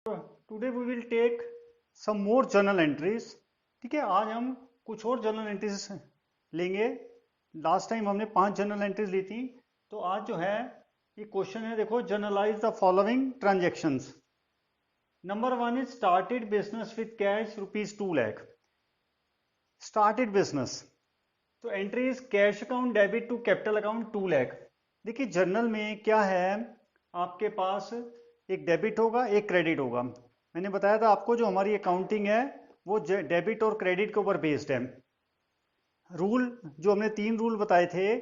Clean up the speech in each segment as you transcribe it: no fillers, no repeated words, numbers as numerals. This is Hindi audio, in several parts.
Today we will take some more journal entries. ठीक है, आज हम कुछ और जर्नल एंट्रीज लेंगे। लास्ट टाइम हमने 5 जर्नल एंट्रीज ली थी, तो आज जो है ये क्वेश्चन है, देखो, journalise the following transactions. Number 1 is started business with cash ₹2 lakh. Started business, तो entry is cash account debit to capital account 2 lakh. देखिए जर्नल में क्या है, आपके पास एक डेबिट होगा, एक क्रेडिट होगा। मैंने बताया था आपको जो हमारी अकाउंटिंग है वो डेबिट और क्रेडिट के ऊपर बेस्ड है। रूल जो हमने 3 रूल बताए थे,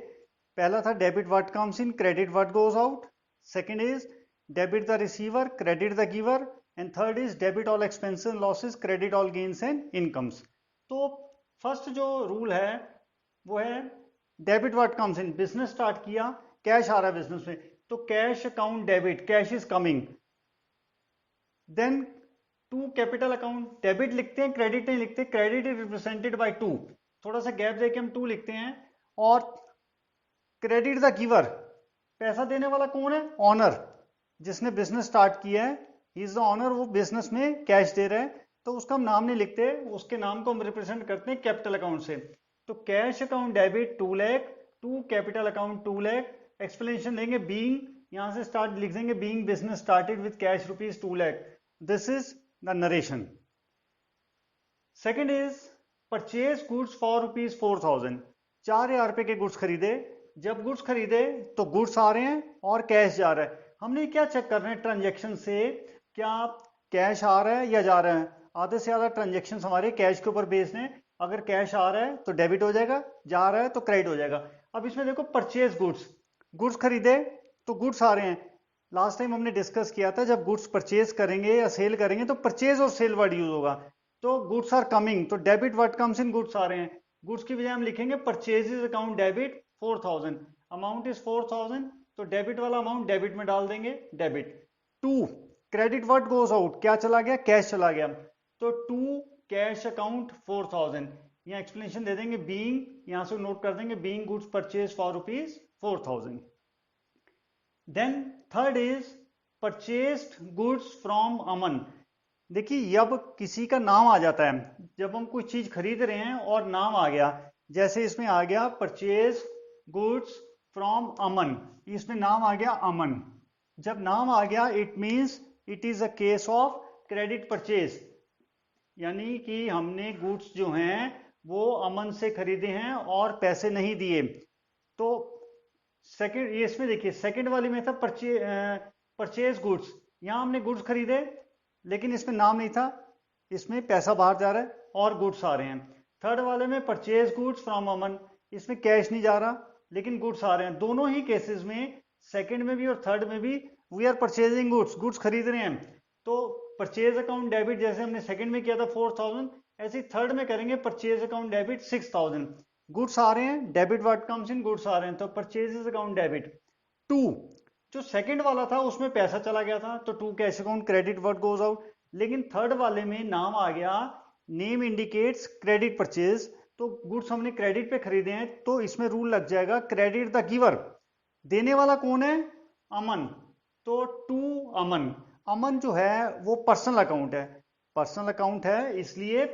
पहला था debit what comes in, credit what goes out. Second is debit the receiver, credit the giver. And third is debit all expenses and losses, credit all gains and incomes. तो फर्स्ट जो रूल है वो है debit what comes in. Business start किया, कैश आ रहा है बिजनेस में, तो cash account debit, cash is coming. Then to capital account, debit लिखते हैं, क्रेडिट नहीं लिखते। Credit is represented by two, थोड़ा सा गैप देके हम टू लिखते हैं। और क्रेडिट द गिवर, पैसा देने वाला कौन है? ऑनर, जिसने बिजनेस स्टार्ट किया है, ही इज द ऑनर, वो बिजनेस में कैश दे रहा है, तो उसका हम नाम नहीं लिखते, उसके नाम को हम रिप्रेजेंट करते हैं कैपिटल अकाउंट से। तो cash account debit 2 lakh to capital account 2 lakh. Explanation देंगे बीइंग, यहां से स्टार्ट लिख देंगे being business started with cash ₹2 lakh. This is the narration. Second is purchase goods for ₹4,000। 4,000 के गुड्स खरीदे। जब गुड्स खरीदे तो गुड्स आ रहे हैं और कैश जा रहा है। हमने क्या चेक कर रहे हैं ट्रांजेक्शन से, क्या कैश आ रहा है या जा रहा है? आधे से ज्यादा ट्रांजेक्शन हमारे कैश के ऊपर बेस्ड हैं। अगर कैश आ रहा है तो डेबिट हो जाएगा, जा रहा है तो क्रेडिट हो जाएगा। अब इसमें देखो परचेज गुड्स, गुड्स खरीदे तो गुड्स आ रहे हैं। लास्ट टाइम हमने डिस्कस किया था, जब गुड्स परचेज करेंगे या सेल करेंगे तो परचेज और सेल वर्ड यूज होगा। तो गुड्स आर कमिंग, तो debit what comes in, goods आ रहे हैं। गुड्स की बजाय हम लिखेंगे purchases account debit 4,000। Amount is 4,000, तो डेबिट वाला अमाउंट डेबिट में डाल देंगे, debit. To credit what goes out, क्या चला गया? कैश चला गया, तो टू कैश अकाउंट 4,000। यहाँ एक्सप्लेनेशन दे देंगे बीइंग, यहां से नोट कर देंगे being goods purchase for ₹4,000। Then third is purchased goods from Aman. देखिए अब किसी का नाम आ जाता है, जब हम कोई चीज खरीद रहे हैं और नाम आ गया, जैसे इसमें आ गया परचेज गुड्स फ्रॉम अमन, इसमें नाम आ गया अमन। जब नाम आ गया it means it is a case of credit purchase, यानी कि हमने गुड्स जो हैं वो अमन से खरीदे हैं और पैसे नहीं दिए। तो सेकंड, ये इसमें देखिए सेकंड वाली में था परचेज गुड्स, यहां हमने गुड्स खरीदे लेकिन इसमें नाम नहीं था, इसमें पैसा बाहर जा रहा है और गुड्स आ रहे हैं। थर्ड वाले में परचेज गुड्स फ्रॉम अमन, इसमें कैश नहीं जा रहा लेकिन गुड्स आ रहे हैं। दोनों ही केसेस में, सेकंड में भी और थर्ड में भी, we are purchasing goods, goods खरीद रहे हैं। तो परचेज अकाउंट डेबिट जैसे हमने सेकंड में किया था 4,000, ऐसे ही थर्ड में करेंगे परचेज अकाउंट डेबिट 6,000। गुड्स आ रहे हैं, debit what comes in, goods आ रहे हैं, तो परचेजेस अकाउंट डेबिट। टू जो सेकंड वाला था उसमें पैसा चला गया था, तो to cash account credit what goes out. लेकिन थर्ड वाले में नाम आ गया, नेम इंडिकेट्स क्रेडिट परचेज, तो गुड्स हमने क्रेडिट पे खरीदे हैं, तो इसमें रूल लग जाएगा क्रेडिट द गिवर। देने वाला कौन है? अमन, तो टू अमन। अमन जो है वो पर्सनल अकाउंट है, पर्सनल अकाउंट है, इसलिए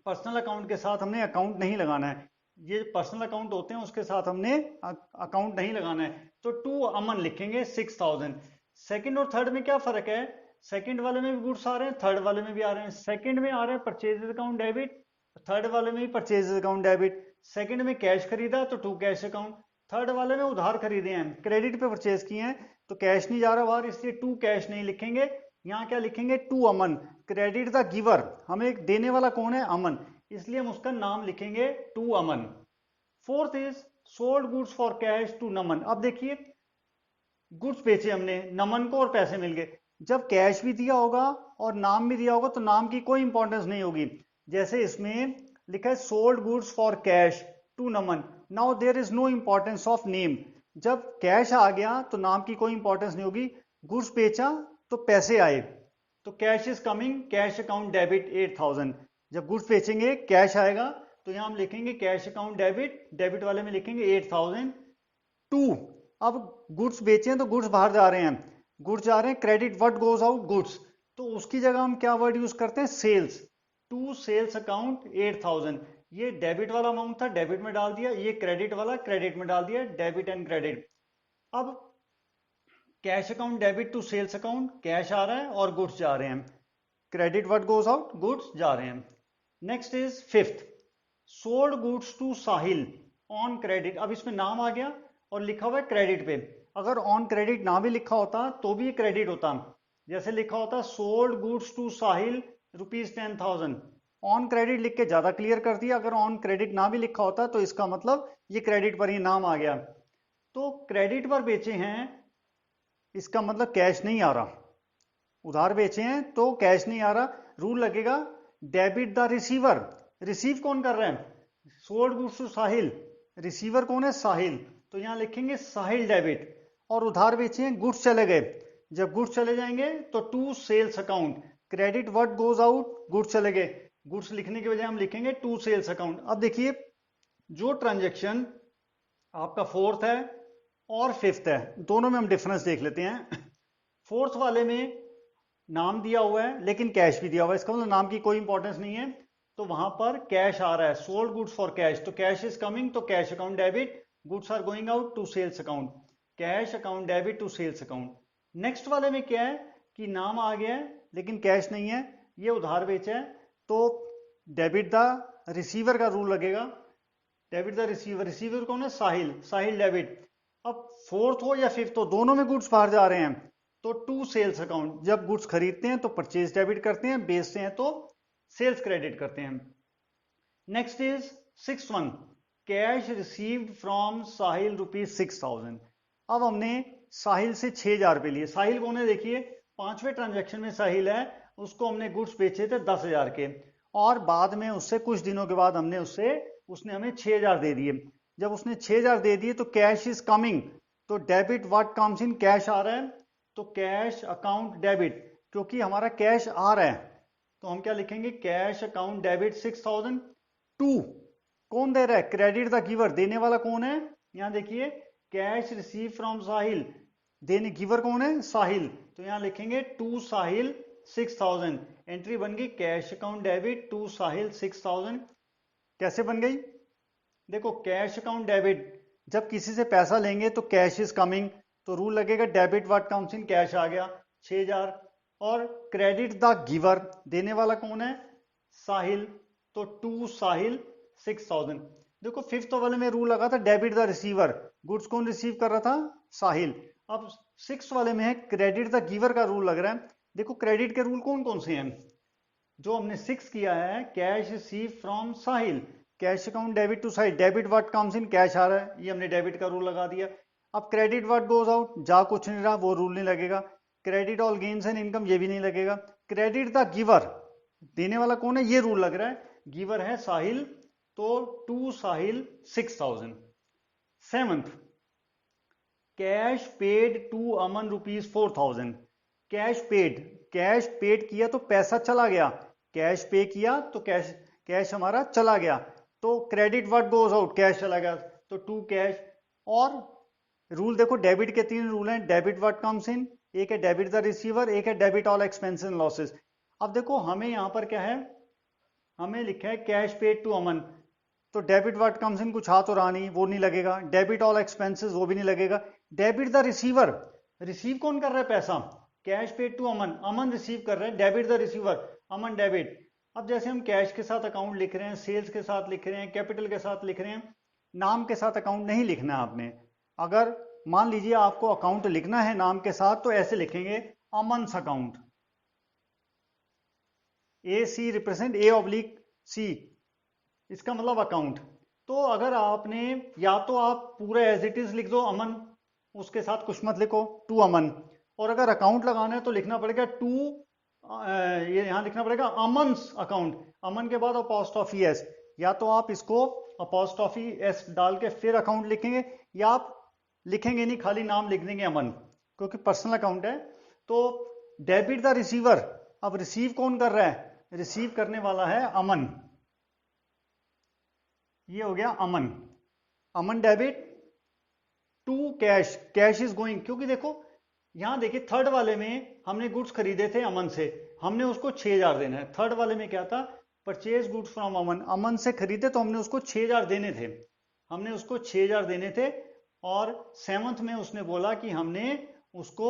पर्सनल अकाउंट के साथ हमने अकाउंट नहीं लगाना है। ये पर्सनल अकाउंट होते हैं उसके साथ हमने अकाउंट नहीं लगाना है, तो टू अमन लिखेंगे 6,000। सेकंड और थर्ड में क्या फर्क है? सेकंड वाले में भी गुड्स आ रहे हैं, थर्ड वाले में भी आ रहे हैं। सेकंड में आ रहे हैं परचेजेस अकाउंट डेबिट, थर्ड वाले में भी परचेजेस अकाउंट डेबिट। सेकंड में कैश खरीदा तो टू कैश अकाउंट, थर्ड वाले में उधार खरीदे हैं, क्रेडिट पे परचेज किए हैं, तो कैश नहीं जा रहा बाहर, इसलिए टू कैश नहीं लिखेंगे। यहाँ क्या लिखेंगे? To Aman, credit the giver, हमें देने वाला कौन है? अमन, इसलिए हम उसका नाम लिखेंगे to Aman. Fourth is sold goods for cash to Naman. अब देखिए गुड्स बेचे हमने नमन को और पैसे मिल गए, जब कैश भी दिया होगा और नाम भी दिया होगा तो नाम की कोई इंपॉर्टेंस नहीं होगी। जैसे इसमें लिखा है sold goods for cash to Naman, now there is no importance of name. जब कैश आ गया तो नाम की कोई इंपॉर्टेंस नहीं होगी, गुड्स बेचा तो पैसे आए, तो cash is coming, cash account debit 8,000। जब गुड्स बेचेंगे कैश आएगा, तो यहां हम लिखेंगे कैश अकाउंट डेबिट, डेबिट वाले में लिखेंगे 8,000। टू अब गुड्स बेचे हैं तो गुड्स बाहर जा रहे हैं, गुड्स जा रहे हैं, credit what goes out, goods, तो उसकी जगह हम क्या वर्ड यूज करते हैं, सेल्स। टू सेल्स अकाउंट 8000, ये डेबिट वाला अमाउंट था, डेबिट में डाल दिया, ये क्रेडिट वाला क्रेडिट में डाल दिया, डेबिट एंड क्रेडिट। अब cash account debit to sales account, cash आ रहा है और गुड्स जा रहे हैं, credit what goes out, goods जा रहे हैं। Next is fifth, sold goods to Sahil on credit. अब इसमें नाम आ गया और लिखा हुआ है क्रेडिट पे, अगर ऑन क्रेडिट ना भी लिखा होता तो भी क्रेडिट होता। जैसे लिखा होता sold goods to Sahil ₹10,000, on credit लिख के ज्यादा क्लियर कर दिया। अगर ऑन क्रेडिट ना भी लिखा होता तो इसका मतलब ये क्रेडिट पर ही नाम आ गया। तो क्रेडिट पर बेचे हैं, इसका मतलब कैश नहीं आ रहा, उधार बेचे हैं तो कैश नहीं आ रहा, रूल लगेगा डेबिट द रिसीवर। रिसीव कौन कर रहा है, sold goods to Sahil, receiver कौन है, साहिल, तो यहां लिखेंगे साहिल डेबिट। और उधार बेचे हैं, गुड्स चले गए, जब गुड्स चले जाएंगे तो to sales account, credit what goes out, goods चले गए, गुड्स लिखने की बजाय हम लिखेंगे टू सेल्स अकाउंट। अब देखिए जो ट्रांजेक्शन आपका फोर्थ है और फिफ्थ है, दोनों में हम डिफरेंस देख लेते हैं। फोर्थ वाले में नाम दिया हुआ है लेकिन कैश भी दिया हुआ है, इसका मतलब नाम की कोई इंपॉर्टेंस नहीं है, तो वहां पर कैश आ रहा है, सोल्ड गुड्स फॉर कैश, तो कैश इज कमिंग, तो cash account debit, goods are going out to sales account, cash account debit to sales account. Next वाले में क्या है कि नाम आ गया है लेकिन कैश नहीं है, ये उधार बेचा है, तो डेबिट द रिसीवर का रूल लगेगा, डेबिट द रिसीवर, रिसीवर कौन है, साहिल, साहिल डेबिट। अब फोर्थ हो या फिफ्थ हो, दोनों में गुड्स बाहर जा रहे हैं, तो टू सेल्स अकाउंट, जब गुड्स खरीदते हैं तो परचेज डेबिट करते हैं, बेचते हैं तो सेल्स क्रेडिट करते हैं। Next is six one, cash received from Sahil ₹6,000। अब हमने साहिल से 6,000 रुपए लिए, साहिल कौन है देखिए, पांचवें ट्रांजेक्शन में साहिल है, उसको हमने गुड्स बेचे थे 10,000 के, और बाद में उससे कुछ दिनों के बाद उसने हमें 6,000 दे दिए। जब उसने 6,000 दे दिए तो कैश इज कमिंग, तो debit what comes in, cash आ रहा है, तो कैश अकाउंट डेबिट, क्योंकि हमारा कैश आ रहा है तो हम क्या लिखेंगे, कैश अकाउंट डेबिट 6,000। टू कौन दे रहा है, क्रेडिट द गिवर, देने वाला कौन है, यहां देखिए कैश रिसीव फ्रॉम साहिल, देने गिवर कौन है, साहिल, तो यहां लिखेंगे टू साहिल 6,000, एंट्री बन गई cash account debit to Sahil 6,000। कैसे बन गई, देखो कैश अकाउंट डेबिट, जब किसी से पैसा लेंगे तो कैश इज कमिंग, तो रूल लगेगा debit what comes in, cash आ गया 6,000, और क्रेडिट द गिवर, देने वाला कौन है, साहिल, तो टू साहिल 6,000। देखो फिफ्थ वाले में रूल लगा था डेबिट द रिसीवर, गुड्स कौन रिसीव कर रहा था, साहिल। अब सिक्स वाले में है क्रेडिट द गिवर का रूल लग रहा है। देखो क्रेडिट के रूल कौन कौन से हैं, जो हमने सिक्स किया है, cash receive from Sahil, cash account debit to Sahil, debit what comes in, cash आ रहा है, ये हमने डेबिट का रूल लगा दिया। अब क्रेडिट व्हाट गोज आउट, जा कुछ नहीं रहा, वो रूल नहीं लगेगा। Credit all gains and income, ये भी नहीं लगेगा। क्रेडिट द गिवर, देने वाला कौन है, ये रूल लग रहा है, गिवर है साहिल, तो to Sahil 6,000। Seventh, cash paid to Aman ₹4,000, cash paid किया तो पैसा चला गया, कैश पे किया तो कैश हमारा चला गया, तो credit what goes out, cash चला गया, तो टू कैश। और रूल देखो डेबिट के तीन रूल हैं, डेबिट व्हाट कम्स इन, एक है डेबिट द रिसीवर, एक है debit all expenses and losses. अब देखो हमें यहां पर क्या है, हमें लिखा है कैश पेड टू अमन, तो डेबिट व्हाट कम्स इन कुछ हाथ और आनी, वो नहीं लगेगा, डेबिट ऑल एक्सपेंसेस वो भी नहीं लगेगा। डेबिट द रिसीवर, रिसीव कौन कर रहा है पैसा, cash paid to Aman, Aman receive कर रहे हैं, debit the receiver, Aman debit. अब जैसे हम कैश के साथ अकाउंट लिख रहे हैं, सेल्स के साथ लिख रहे हैं, कैपिटल के साथ लिख रहे हैं, नाम के साथ अकाउंट नहीं लिखना है आपने। अगर मान लीजिए आपको अकाउंट लिखना है नाम के साथ तो ऐसे लिखेंगे, Aman's account, A C represent A oblique C, इसका मतलब अकाउंट। तो अगर आपने, या तो आप पूरा एज इट इज लिख दो अमन, उसके साथ कुछ मत लिखो, टू अमन, और अगर अकाउंट लगाना है तो लिखना पड़ेगा टू, ये यहां लिखना पड़ेगा अमन्स अकाउंट, अमन के बाद अपॉस्ट्रोफी एस, या तो आप इसको अपॉस्ट्रोफी एस डाल के फिर अकाउंट लिखेंगे, या आप लिखेंगे नहीं, खाली नाम लिख देंगे अमन, क्योंकि पर्सनल अकाउंट है। तो डेबिट द रिसीवर, अब रिसीव कौन कर रहा है, रिसीव करने वाला है अमन, ये हो गया Aman, Aman debit to cash, cash is going, क्योंकि देखो यहां देखिए थर्ड वाले में हमने गुड्स खरीदे थे अमन से, हमने उसको 6000 देना है। थर्ड वाले में क्या था, परचेज गुड्स फ्रॉम अमन, अमन से खरीदे तो हमने उसको 6000 देने थे, हमने उसको 6000 देने थे। और सेवंथ में उसने बोला कि हमने उसको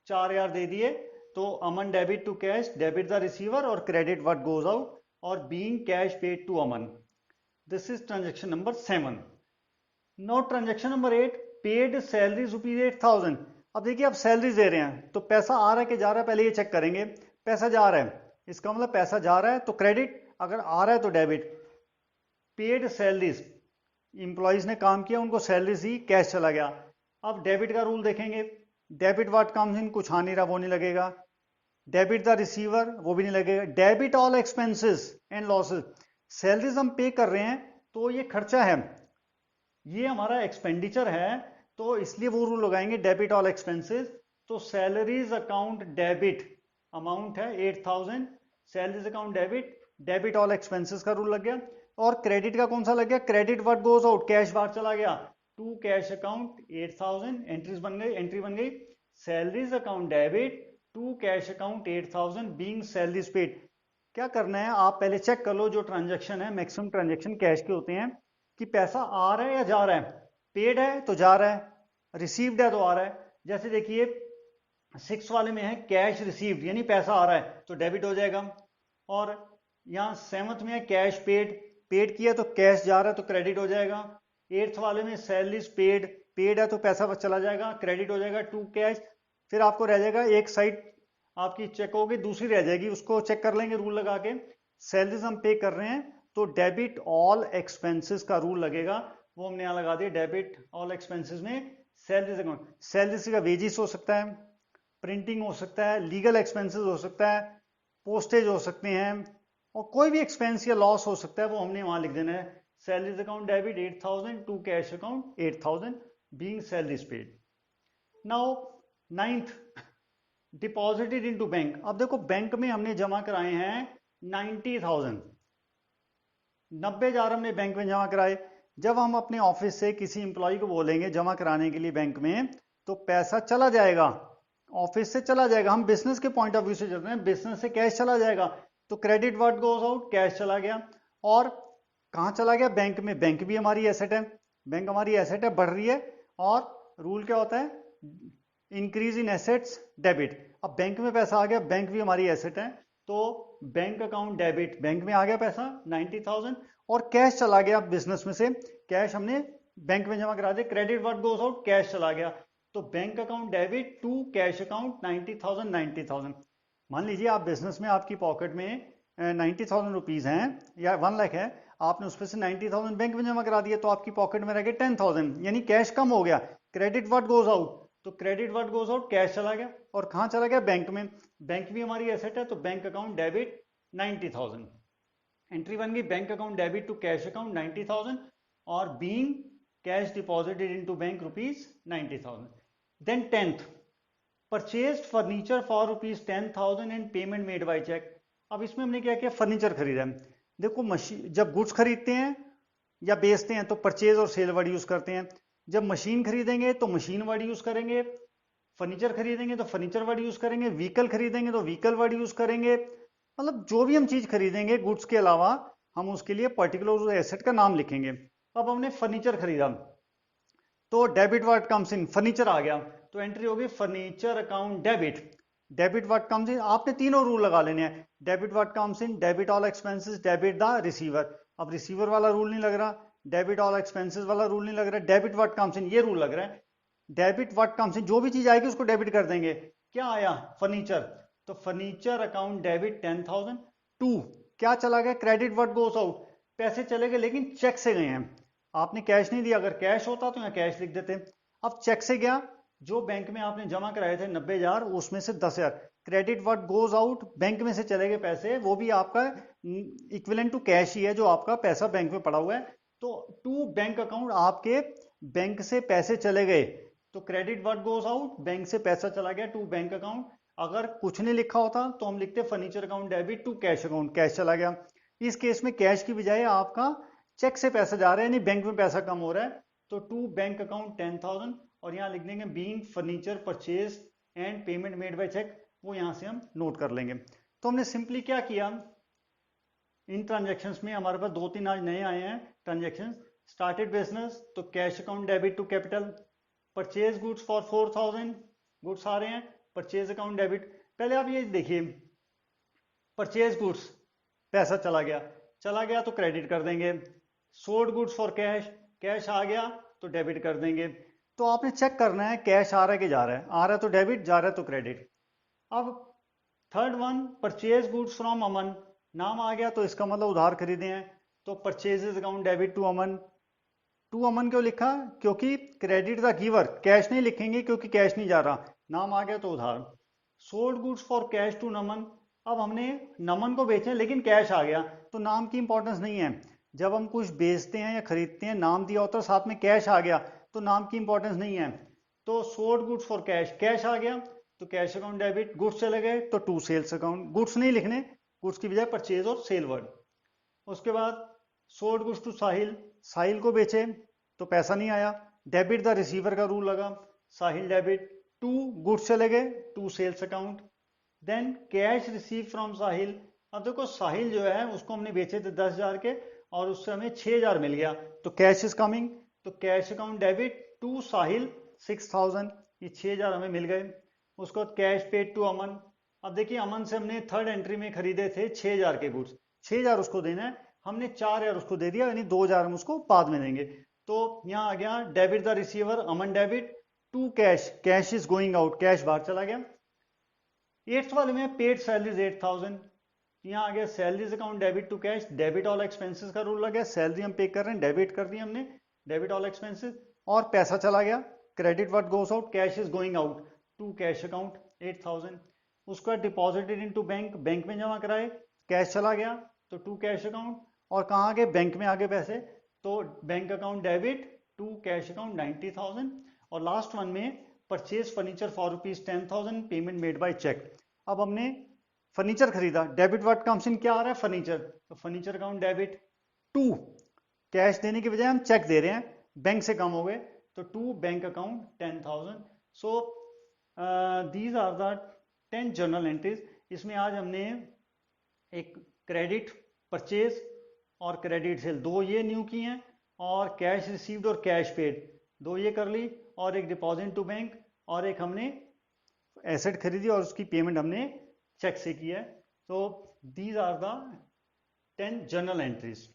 4000 दे दिए, तो Aman debit to cash, debit the receiver और क्रेडिट व्हाट गोज आउट और being cash paid to Aman. This is transaction number 7। Now transaction number 8, paid salaries rupees 8000। अब देखिए आप सैलरीज दे रहे हैं तो पैसा आ रहा है कि जा रहा है, पहले ये चेक करेंगे। पैसा जा रहा है, इसका मतलब पैसा जा रहा है तो क्रेडिट, अगर आ रहा है तो डेबिट। पेड सैलरीज, इंप्लॉइज ने काम किया, उनको सैलरीज दी, कैश चला गया। अब डेबिट का रूल देखेंगे, डेबिट व्हाट कम्स इन, कुछ आ नहीं रहा वो नहीं लगेगा। डेबिट द रिसीवर, वो भी नहीं लगेगा। Debit all expenses and losses, salaries हम पे कर रहे हैं तो ये खर्चा है, ये हमारा एक्सपेंडिचर है, तो इसलिए वो रूल लगाएंगे डेबिट ऑल एक्सपेंसेस। तो सैलरीज अकाउंट डेबिट, अमाउंट है 8000, salaries account debit, debit all expenses का रूल लग गया। और क्रेडिट का कौन सा लग गया, credit what goes out, cash बाहर चला गया, टू कैश अकाउंट 8000, एंट्रीज बन गई, एंट्री बन गई salaries account debit to cash account 8000 being salaries paid. क्या करना है, आप पहले चेक कर लो जो ट्रांजेक्शन है, मैक्सिमम ट्रांजेक्शन कैश के होते हैं, कि पैसा आ रहा है या जा रहा है। पेड है तो जा रहा है, रिसीव्ड है तो आ रहा है। जैसे देखिए 6 वाले में है कैश रिसीव्ड, यानी पैसा आ रहा है तो डेबिट हो जाएगा। और यहाँ 7th में है कैश पेड, पेड किया तो कैश जा रहा है तो क्रेडिट हो जाएगा। 8th वाले में सैलरीज पेड, पेड है तो पैसा चला जाएगा, क्रेडिट हो जाएगा टू कैश। फिर आपको रह जाएगा एक साइड आपकी चेक होगी, दूसरी रह जाएगी, उसको चेक कर लेंगे रूल लगा के। सैलरीज हम पे कर रहे हैं तो डेबिट ऑल एक्सपेंसेस का रूल लगेगा, वो हमने यहां लगा दिया। डेबिट ऑल एक्सपेंसेस में सैलरीज अकाउंट, सैलरीज का वेजिस हो सकता है, प्रिंटिंग हो सकता है, लीगल एक्सपेंसेस हो सकता है, पोस्टेज हो सकते हैं, और कोई भी एक्सपेंस या लॉस हो सकता है, वो हमने वहां लिख देना है। Salaries account debit 8000 to cash account 8000 being salaries paid. Now 9th, deposited into bank. अब देखो बैंक में हमने जमा कराए हैं 90,000, 90,000 हमने बैंक में जमा कराए। जब हम अपने ऑफिस से किसी इंप्लॉय को बोलेंगे जमा कराने के लिए बैंक में, तो पैसा चला जाएगा, ऑफिस से चला जाएगा। हम बिजनेस के पॉइंट ऑफ व्यू से चल रहे हैं, बिजनेस से कैश चला जाएगा, तो credit what goes out, cash चला गया। और कहां चला गया, बैंक में, बैंक भी हमारी एसेट है, बैंक हमारी एसेट है, बढ़ रही है। और रूल क्या होता है, इंक्रीज इन एसेट्स डेबिट। अब बैंक में पैसा आ गया, बैंक भी हमारी एसेट है, तो बैंक अकाउंट डेबिट, बैंक में आ गया पैसा 90,000, और कैश चला गया बिजनेस में से, कैश हमने बैंक में जमा करा दिया, credit what goes out, cash चला गया, तो bank account debit to cash account 90,000 90,000। मान लीजिए आप बिजनेस में, आपकी पॉकेट में 90,000 रुपीज हैं या 1 लाख है, आपने उसमें से 90,000 बैंक में जमा करा दिया, तो आपकी पॉकेट में रह गए 10,000, यानी कैश कम हो गया। क्रेडिट व्हाट गोज आउट, तो credit what goes out, cash चला गया, और कहां चला गया, बैंक में, बैंक भी हमारी एसेट है, तो बैंक अकाउंट डेबिट 90,000, एंट्री बन गई bank account debit to cash account 90,000 और being cash deposited into bank rupees 90,000। Then 10th, purchased furniture for rupees 10,000 and payment made by cheque. अब इसमें हमने क्या किया, फर्नीचर खरीदा है। देखो मशीन, जब गुड्स खरीदते हैं या बेचते हैं तो परचेज और सेल वर्ड यूज करते हैं। जब मशीन खरीदेंगे तो मशीन वर्ड यूज करेंगे, फर्नीचर खरीदेंगे तो फर्नीचर वर्ड यूज करेंगे, व्हीकल खरीदेंगे तो व्हीकल वर्ड यूज करेंगे। मतलब जो भी हम चीज खरीदेंगे गुड्स के अलावा, हम उसके लिए पर्टिकुलर एसेट का नाम लिखेंगे। अब हमने फर्नीचर खरीदा तो debit what comes in, furniture आ गया, तो एंट्री होगी furniture account debit, debit what comes in. आपने तीनों रूल लगा लेने हैं, debit what comes in, debit all expenses, debit the receiver. अब रिसीवर वाला रूल नहीं लग रहा, डेबिट ऑल एक्सपेंसेस वाला रूल नहीं लग रहा, डेबिट व्हाट कम्स इन ये रूल लग रहा है। डेबिट व्हाट कम्स इन, जो भी चीज आएगी उसको डेबिट कर देंगे। क्या आया, फर्नीचर, तो फर्नीचर अकाउंट डेबिट 10,000 टू, क्या चला गया, क्रेडिट व्हाट गोस आउट, पैसे चले गए लेकिन चेक से गए हैं, आपने कैश नहीं दिया, अगर कैश होता तो यहाँ कैश लिख देते। अब चेक से गया, जो बैंक में आपने जमा कराए थे 90,000, उसमें से 10,000, credit what goes out, bank में से चले गए पैसे, वो भी आपका इक्विवेलेंट टू कैश ही है, जो आपका पैसा बैंक में पड़ा हुआ है। तो टू बैंक अकाउंट, आपके बैंक से पैसे चले गए, तो credit what goes out, bank से पैसा चला गया टू बैंक अकाउंट। अगर कुछ नहीं लिखा होता तो हम लिखते furniture account debit to cash account, cash चला गया। इस केस में कैश की बजाय आपका चेक से पैसा जा रहा है, यानी बैंक में पैसा कम हो रहा है, तो टू बैंक अकाउंट 10,000, और यहां लिख देंगे being furniture purchase and payment made by cheque, वो यहां से हम नोट कर लेंगे। तो हमने सिंपली क्या किया, इन ट्रांजेक्शन्स में हमारे पास 2-3 आज नए आए हैं ट्रांजेक्शन। स्टार्टेड बिजनेस तो cash account debit to capital, purchase goods for 4000, goods आ रहे हैं, परचेज अकाउंट डेबिट। पहले आप ये देखिए, परचेज गुड्स पैसा चला गया तो क्रेडिट कर देंगे। Sold goods for cash, cash आ गया तो डेबिट कर देंगे। तो आपने चेक करना है कैश आ रहा है कि जा रहा है, आ रहा है तो डेबिट, जा रहा है तो क्रेडिट। अब third one, purchase goods from Aman, नाम आ गया तो इसका मतलब उधार खरीदे हैं, तो purchases account debit to Aman. To Aman क्यों लिखा, क्योंकि क्रेडिट द गिवर, कैश नहीं लिखेंगे क्योंकि कैश नहीं जा रहा, नाम आ गया तो उधार। Sold goods for cash to Naman, अब हमने नमन को बेचे लेकिन कैश आ गया तो नाम की इंपॉर्टेंस नहीं है। जब हम कुछ बेचते हैं या खरीदते हैं, नाम दिया होता है साथ में कैश आ गया तो नाम की इंपॉर्टेंस नहीं है। तो sold goods for cash, cash आ गया तो कैश अकाउंट डेबिट, गुड्स चले गए तो टू सेल्स अकाउंट, गुड्स नहीं लिखने, गुड्स की बजाय परचेज और सेल वर्ड। उसके बाद sold goods to Sahil, Sahil को बेचे तो पैसा नहीं आया, डेबिट द रिसीवर का रूल लगा, साहिल डेबिट, टू गुड्स चले गए, to sales account. Then cash receive from Sahil, अब देखो साहिल जो है उसको हमने बेचे थे 10,000 के और उससे हमें 6,000 मिल गया, तो कैश इज कमिंग, तो cash account debit to Sahil 6,000, ये 6,000 हमें मिल गए। उसके बाद कैश पेड टू अमन, अब देखिए अमन से हमने थर्ड एंट्री में खरीदे थे 6,000 के गुड्स, 6,000 उसको देना है, हमने 4,000 उसको दे दिया, यानी 2,000 हम उसको बाद में देंगे। तो यहाँ आ गया debit the receiver, Aman debit to cash, cash is going out, cash बाहर चला गया। 8th वाले में पेड सैलरीज 8,000, यहाँ आ गया salaries account debit to cash, debit all expenses का रूल लग गया, सैलरी हम पे कर रहे हैं, डेबिट कर दी हमने, डेबिट ऑल एक्सपेंसेस, और पैसा चला गया, credit what goes out, cash is going out to cash account 8,000। उसका डिपॉजिटेड इनटू बैंक, बैंक में जमा कराए, कैश चला गया तो टू कैश अकाउंट, और कहाँ गए, बैंक में आगे पैसे, तो bank account debit to cash account 90,000। और लास्ट वन में purchase furniture for ₹10,000, payment made by cheque. अब हमने फर्नीचर खरीदा, डेबिट व्हाट कम्स इन, क्या आ रहा है फर्नीचर, तो furniture account debit to, cash देने की बजाय हम चेक दे रहे हैं, बैंक से कम हो गए, तो to bank account 10,000। So these are the 10 journal entries. इसमें आज हमने एक क्रेडिट परचेज और क्रेडिट सेल, दो ये न्यू की हैं, और कैश रिसीव्ड और कैश पेड, दो ये कर ली, और एक डिपॉजिट टू बैंक, और एक हमने एसेट खरीदी और उसकी पेमेंट हमने चेक से की है। तो these are the 10 journal entries.